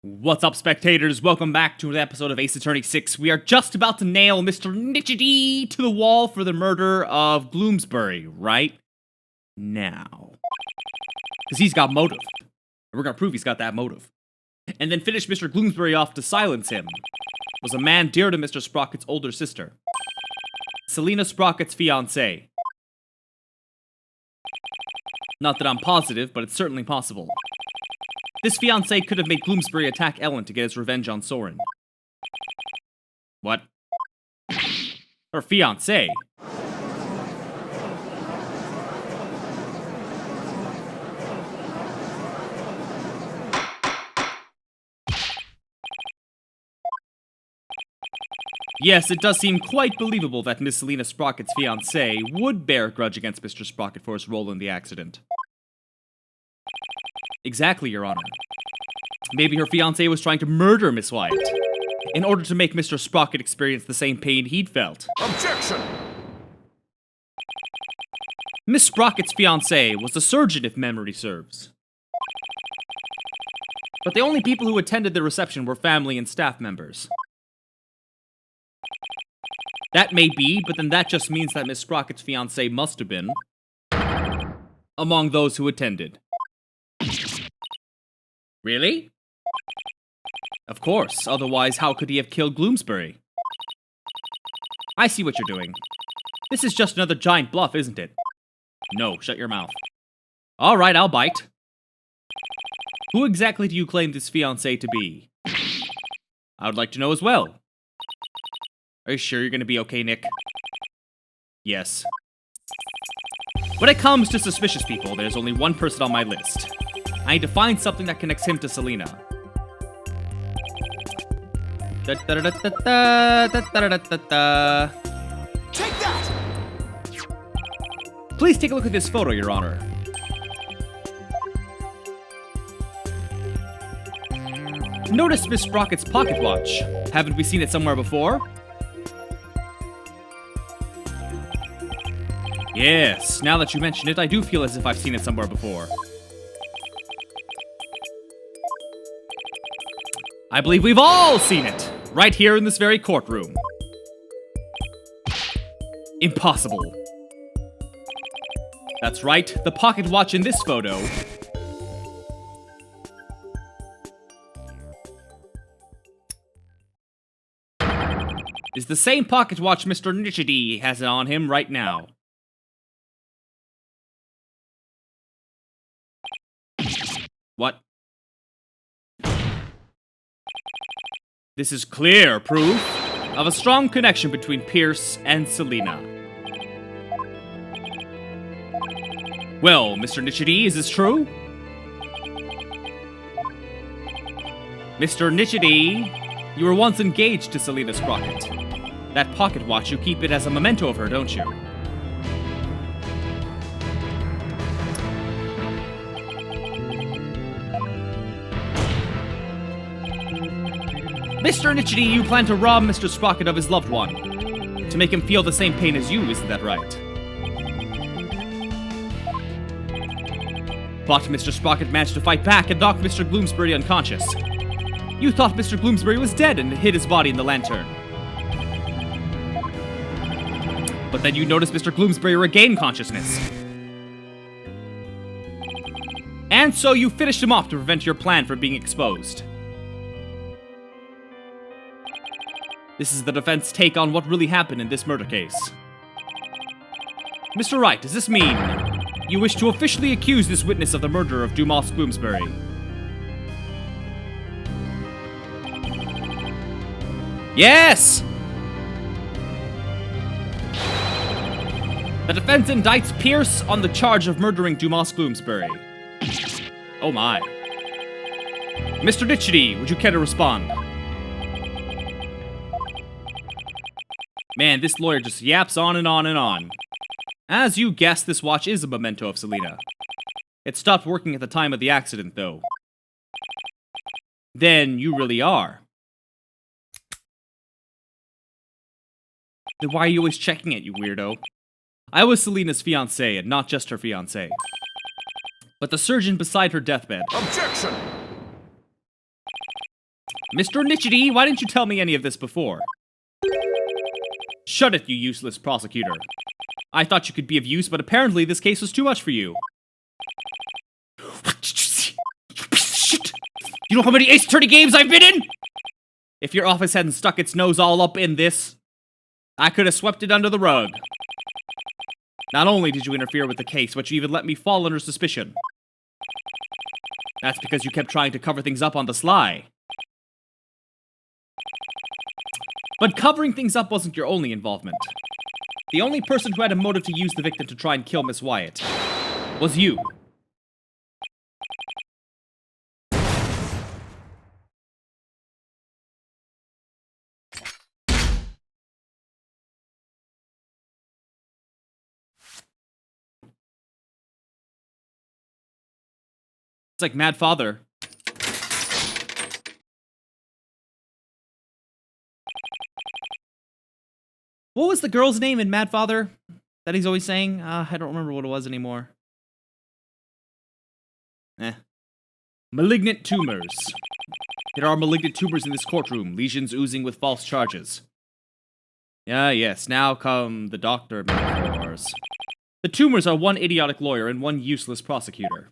What's up, spectators? Welcome back to an episode of Ace Attorney 6. We are just about to nail Mr. Nichidi to the wall for the murder of Bloomsbury, right now. Because he's got motive. And we're gonna prove he's got that motive. And then finish Mr. Bloomsbury off to silence him. Was a man dear to Mr. Sprocket's older sister. Selina Sprocket's fiancé. Not that I'm positive, but it's certainly possible. This fiancé could have made Bloomsbury attack Ellen to get his revenge on Soren. What? Her fiancé? Yes, it does seem quite believable that Miss Selina Sprocket's fiancé would bear a grudge against Mr. Sprocket for his role in the accident. Exactly, Your Honor. Maybe her fiancé was trying to murder Miss Wyatt in order to make Mr. Sprocket experience the same pain he'd felt. Objection! Miss Sprocket's fiancé was a surgeon, if memory serves. But the only people who attended the reception were family and staff members. That may be, but then that just means that Miss Sprocket's fiancé must have been among those who attended. Really? Of course, otherwise how could he have killed Bloomsbury? I see what you're doing. This is just another giant bluff, isn't it? No, shut your mouth. Alright, I'll bite. Who exactly do you claim this fiancé to be? I would like to know as well. Are you sure you're gonna be okay, Nick? Yes. When it comes to suspicious people, there's only one person on my list. I need to find something that connects him to Selina. Take that! Please take a look at this photo, Your Honor. Notice Miss Sprocket's pocket watch. Haven't we seen it somewhere before? Yes, now that you mention it, I do feel as if I've seen it somewhere before. I believe we've all seen it, right here in this very courtroom. Impossible. That's right, the pocket watch in this photo is the same pocket watch Mr. Nichidi has on him right now. What? This is clear proof of a strong connection between Pierce and Selina. Well, Mr. Nichidi, is this true? Mr. Nichidi, you were once engaged to Selina Sprocket. That pocket watch, you keep it as a memento of her, don't you? Mr. Nichidi, you plan to rob Mr. Sprocket of his loved one. To make him feel the same pain as you, isn't that right? But Mr. Sprocket managed to fight back and knock Mr. Bloomsbury unconscious. You thought Mr. Bloomsbury was dead and hid his body in the lantern. But then you noticed Mr. Bloomsbury regain consciousness. And so you finished him off to prevent your plan from being exposed. This is the defense take on what really happened in this murder case. Mr. Wright, does this mean you wish to officially accuse this witness of the murder of Dumas Bloomsbury? Yes! The defense indicts Pierce on the charge of murdering Dumas Bloomsbury. Oh my. Mr. Nichidi, would you care to respond? Man, this lawyer just yaps on and on and on. As you guessed, this watch is a memento of Selina. It stopped working at the time of the accident, though. Then you really are. Then why are you always checking it, you weirdo? I was Selina's fiancé, and not just her fiancé. But the surgeon beside her deathbed. Objection! Mr. Nichidi, why didn't you tell me any of this before? Shut it, you useless prosecutor. I thought you could be of use, but apparently this case was too much for you. Shit! You know how many Ace Attorney games I've been in? If your office hadn't stuck its nose all up in this, I could have swept it under the rug. Not only did you interfere with the case, but you even let me fall under suspicion. That's because you kept trying to cover things up on the sly. But covering things up wasn't your only involvement. The only person who had a motive to use the victim to try and kill Miss Wyatt was you. It's like Mad Father. What was the girl's name in Mad Father that he's always saying? I don't remember what it was anymore. Malignant tumors. There are malignant tumors in this courtroom, lesions oozing with false charges. Yes, now come the doctor metaphors. The tumors are one idiotic lawyer and one useless prosecutor.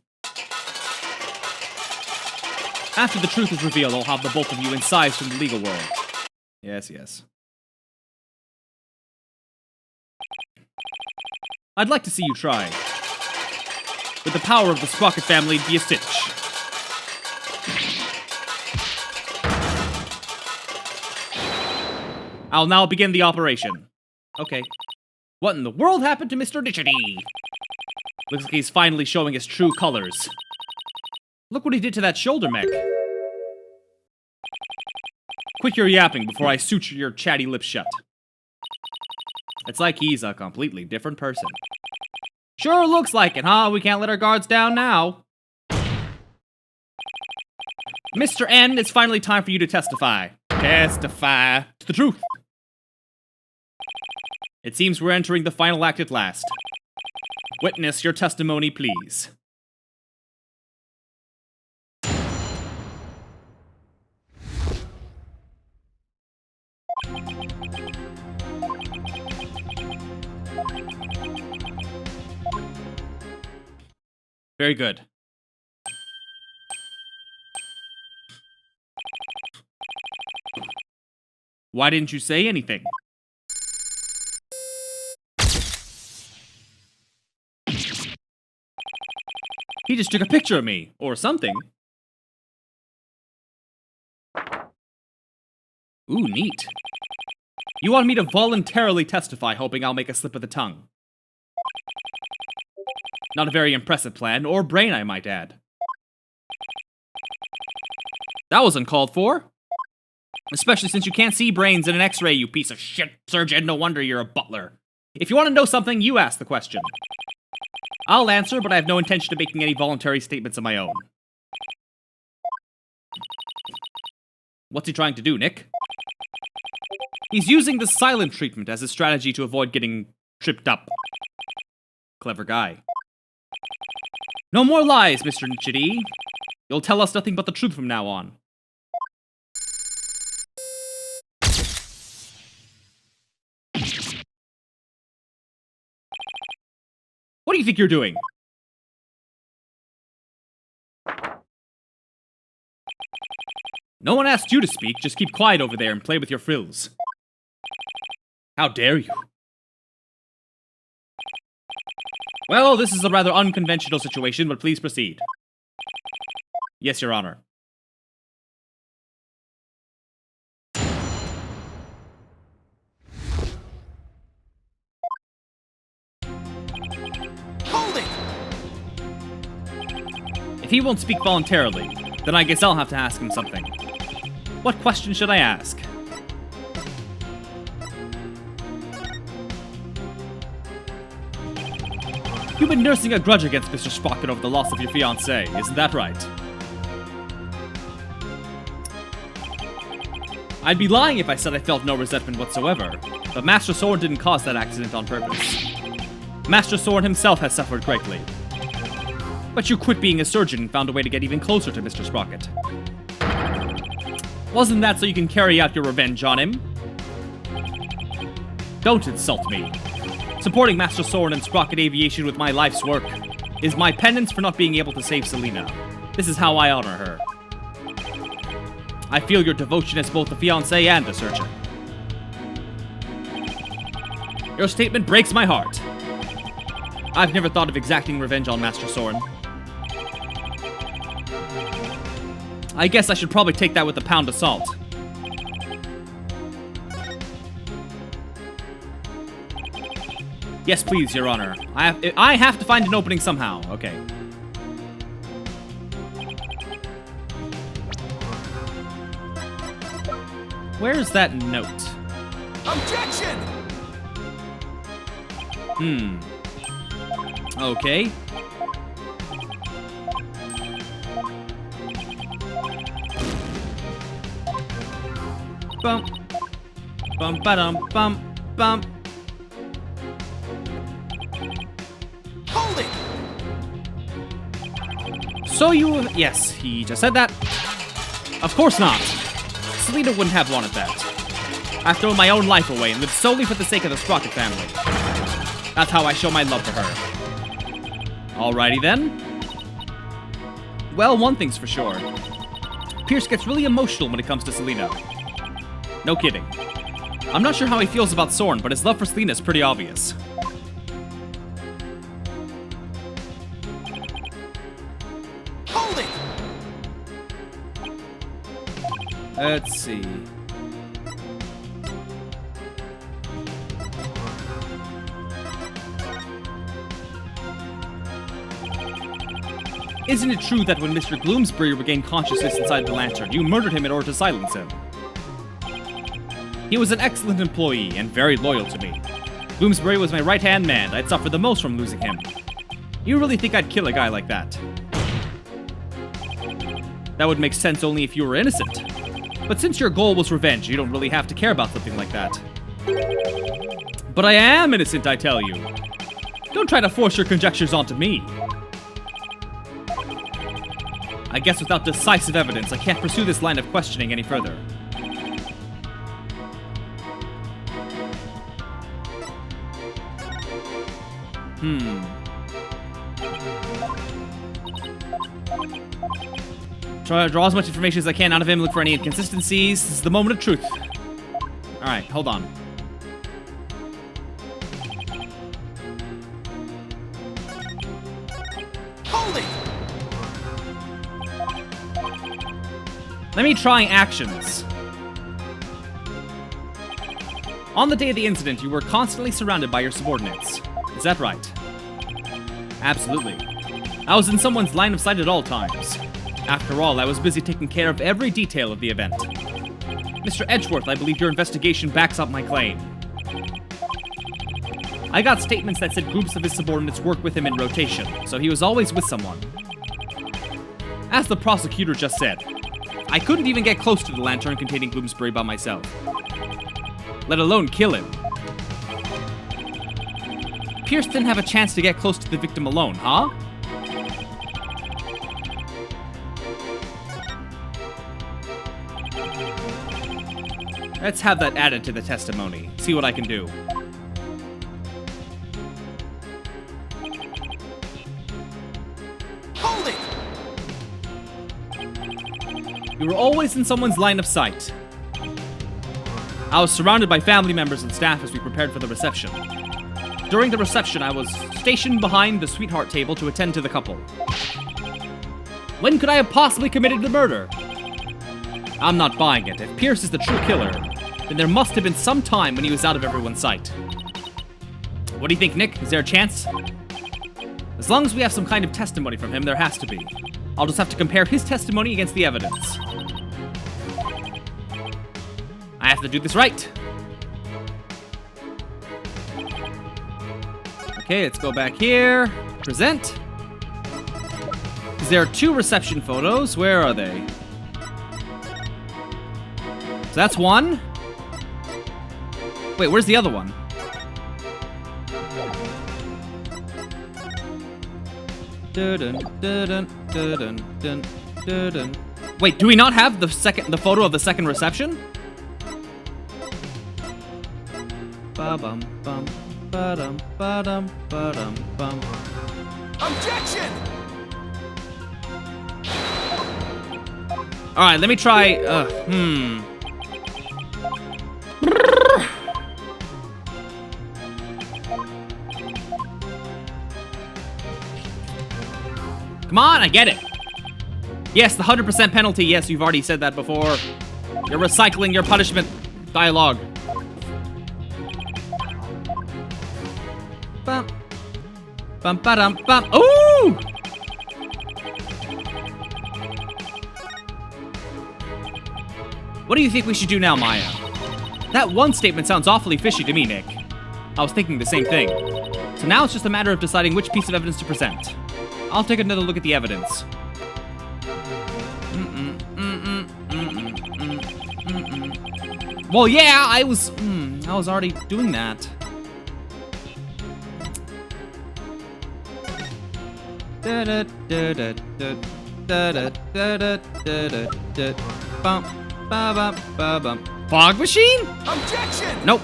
After the truth is revealed, I'll have the both of you incised from the legal world. Yes. I'd like to see you try. With the power of the Sprocket family, be a stitch. I'll now begin the operation. Okay. What in the world happened to Mr. Nichidi? Looks like he's finally showing his true colors. Look what he did to that shoulder mech. Quit your yapping before I suture your chatty lips shut. It's like he's a completely different person. Sure looks like it, huh? We can't let our guards down now. Mr. N, it's finally time for you to testify. Testify to the truth. It seems we're entering the final act at last. Witness your testimony, please. Very good. Why didn't you say anything? He just took a picture of me, or something. Ooh, neat. You want me to voluntarily testify, hoping I'll make a slip of the tongue. Not a very impressive plan, or brain, I might add. That was uncalled for. Especially since you can't see brains in an X-ray, you piece of shit surgeon. No wonder you're a butler. If you want to know something, you ask the question. I'll answer, but I have no intention of making any voluntary statements of my own. What's he trying to do, Nick? He's using the silent treatment as a strategy to avoid getting tripped up. Clever guy. No more lies, Mr. Nichidi. You'll tell us nothing but the truth from now on. What do you think you're doing? No one asked you to speak, just keep quiet over there and play with your frills. How dare you? Well, this is a rather unconventional situation, but please proceed. Yes, Your Honor. Hold it! If he won't speak voluntarily, then I guess I'll have to ask him something. What question should I ask? You've been nursing a grudge against Mr. Sprocket over the loss of your fiancée, isn't that right? I'd be lying if I said I felt no resentment whatsoever, but Master Soren didn't cause that accident on purpose. Master Soren himself has suffered greatly. But you quit being a surgeon and found a way to get even closer to Mr. Sprocket. Wasn't that so you can carry out your revenge on him? Don't insult me. Supporting Master Soren and Sprocket Aviation with my life's work is my penance for not being able to save Selena. This is how I honor her. I feel your devotion as both a fiancé and a surgeon. Your statement breaks my heart. I've never thought of exacting revenge on Master Soren. I guess I should probably take that with a pound of salt. Yes, please, Your Honor. I have to find an opening somehow. Okay. Where's that note? Objection! Okay. Bump. Bum ba-dum bum bum. Hold it! So you... Yes, he just said that. Of course not. Selena wouldn't have wanted that. I've thrown my own life away and lived solely for the sake of the Sprocket family. That's how I show my love for her. Alrighty then. Well, one thing's for sure. Pierce gets really emotional when it comes to Selena. No kidding. I'm not sure how he feels about Soren, but his love for Selena is pretty obvious. Hold it! Let's see. Isn't it true that when Mr. Gloomsbury regained consciousness inside the lantern, you murdered him in order to silence him? He was an excellent employee and very loyal to me. Gloomsbury was my right-hand man. I'd suffer the most from losing him. You really think I'd kill a guy like that? That would make sense only if you were innocent. But since your goal was revenge, you don't really have to care about something like that. But I am innocent, I tell you. Don't try to force your conjectures onto me. I guess without decisive evidence, I can't pursue this line of questioning any further. Try to draw as much information as I can out of him, look for any inconsistencies. This is the moment of truth. Alright, hold on. Hold it! Let me try actions. On the day of the incident, you were constantly surrounded by your subordinates. Is that right? Absolutely. I was in someone's line of sight at all times. After all, I was busy taking care of every detail of the event. Mr. Edgeworth, I believe your investigation backs up my claim. I got statements that said groups of his subordinates work with him in rotation, so he was always with someone. As the prosecutor just said, I couldn't even get close to the lantern containing Gloomsbury by myself, let alone kill him. Pierce didn't have a chance to get close to the victim alone, huh? Let's have that added to the testimony. See what I can do. Hold it! You were always in someone's line of sight. I was surrounded by family members and staff as we prepared for the reception. During the reception, I was stationed behind the sweetheart table to attend to the couple. When could I have possibly committed the murder? I'm not buying it. If Pierce is the true killer, then there must have been some time when he was out of everyone's sight. What do you think, Nick? Is there a chance? As long as we have some kind of testimony from him, there has to be. I'll just have to compare his testimony against the evidence. I have to do this right. Okay, let's go back here. Present. There are 2 reception photos. Where are they? So that's one. Wait, where's the other one? Dun, dun, dun, dun, dun, dun, dun, dun. Wait, do we not have the photo of the second reception? Ba-bum, bum, ba-dum, ba-dum, ba-dum, bum. Objection! Alright, let me try, Come on, I get it. Yes, the 100% penalty. Yes, you've already said that before. You're recycling your punishment dialogue. Bum. Bum, ba-dum, bum. Ooh! What do you think we should do now, Maya? That one statement sounds awfully fishy to me, Nick. I was thinking the same thing. So now it's just a matter of deciding which piece of evidence to present. I'll take another look at the evidence. Well, yeah, I was already doing that. Fog machine? Objection! Nope.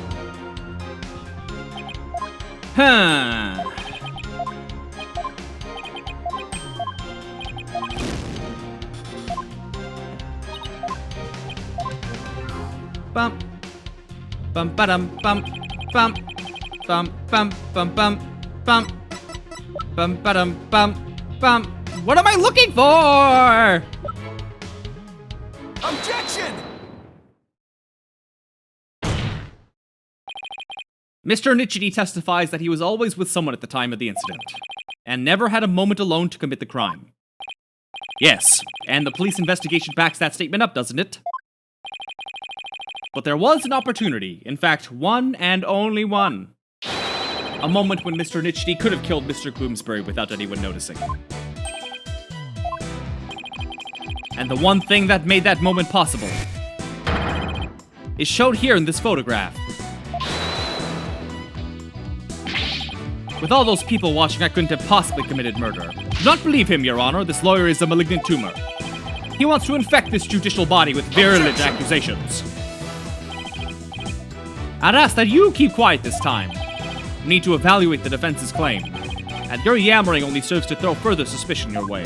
Huh. Bum. Bum ba-dum bum bum bum bum bum bum bum bum ba-dum bum bum. What am I looking for? Objection! Mr. Nichidi testifies that he was always with someone at the time of the incident, and never had a moment alone to commit the crime. Yes, and the police investigation backs that statement up, doesn't it? But there was an opportunity, in fact, one and only one. A moment when Mr. Nichidi could have killed Mr. Gloomsbury without anyone noticing. And the one thing that made that moment possible is shown here in this photograph. With all those people watching, I couldn't have possibly committed murder. Do not believe him, Your Honor. This lawyer is a malignant tumor. He wants to infect this judicial body with virulent accusations. I'd ask that you keep quiet this time. We need to evaluate the defense's claim. And your yammering only serves to throw further suspicion your way.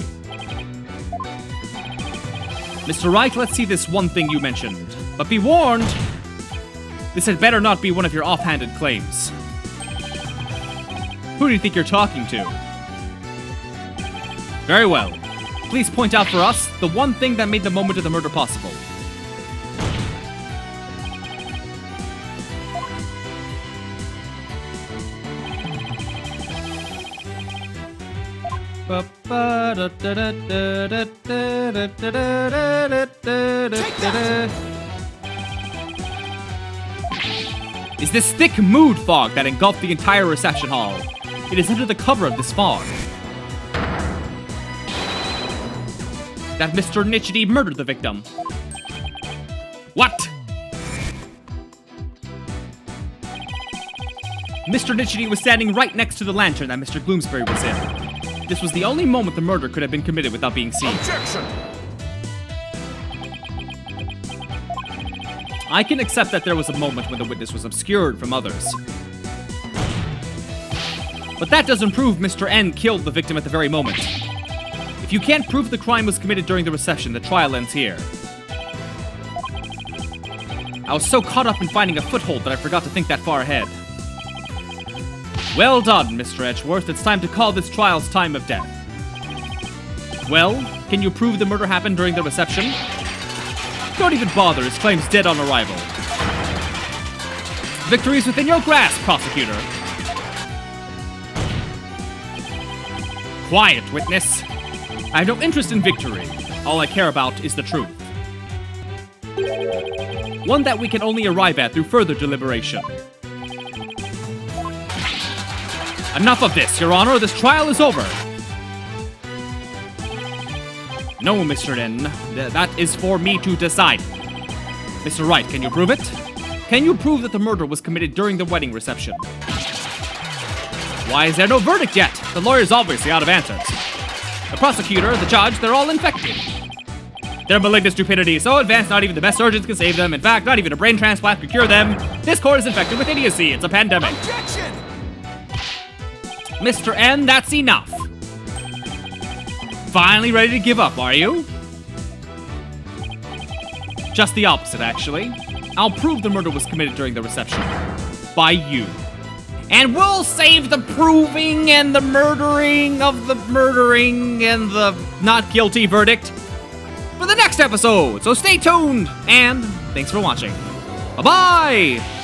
Mr. Wright, let's see this one thing you mentioned. But be warned, this had better not be one of your offhanded claims. Who do you think you're talking to? Very well. Please point out for us the one thing that made the moment of the murder possible. Is this thick mood fog that engulfed the entire reception hall. It is under the cover of this fog that Mr. Nichidi murdered the victim. What? Mr. Nichidi was standing right next to the lantern that Mr. Gloomsbury was in. This was the only moment the murder could have been committed without being seen. Objection! I can accept that there was a moment when the witness was obscured from others. But that doesn't prove Mr. N killed the victim at the very moment. If you can't prove the crime was committed during the reception, the trial ends here. I was so caught up in finding a foothold that I forgot to think that far ahead. Well done, Mr. Edgeworth. It's time to call this trial's time of death. Well, can you prove the murder happened during the reception? Don't even bother, his claim's dead on arrival. Victory is within your grasp, prosecutor. Quiet, witness. I have no interest in victory. All I care about is the truth. One that we can only arrive at through further deliberation. Enough of this, Your Honor. This trial is over. No, Mr. N. That is for me to decide. Mr. Wright, can you prove it? Can you prove that the murder was committed during the wedding reception? Why is there no verdict yet? The lawyer's obviously out of answers. The prosecutor, the judge, they're all infected. Their malignant stupidity is so advanced not even the best surgeons can save them. In fact, not even a brain transplant could cure them. This court is infected with idiocy. It's a pandemic. Objection! Mr. N, that's enough. Finally ready to give up, are you? Just the opposite, actually. I'll prove the murder was committed during the reception. By you. And we'll save the proving and the murdering of the murdering and the not guilty verdict for the next episode. So stay tuned, and thanks for watching. Bye-bye!